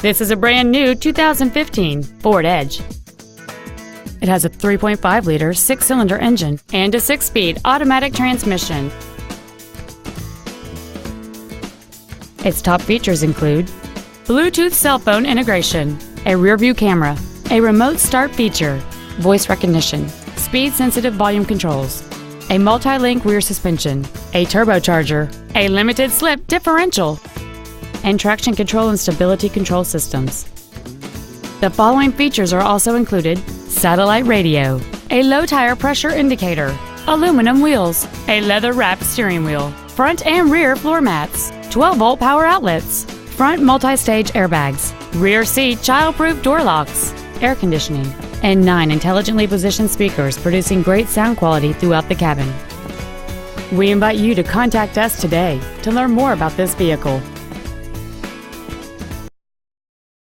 This is a brand new 2015 Ford Edge. It has a 3.5-liter six-cylinder engine and a 6-speed automatic transmission. Its top features include Bluetooth cell phone integration, a rear-view camera, a remote start feature, voice recognition, speed-sensitive volume controls, a multi-link rear suspension, a turbocharger, a limited-slip differential, and traction control and stability control systems. The following features are also included: satellite radio, a low tire pressure indicator, aluminum wheels, a leather-wrapped steering wheel, front and rear floor mats, 12-volt power outlets, front multi-stage airbags, rear seat child-proof door locks, air conditioning, and 9 intelligently positioned speakers producing great sound quality throughout the cabin. We invite you to contact us today to learn more about this vehicle.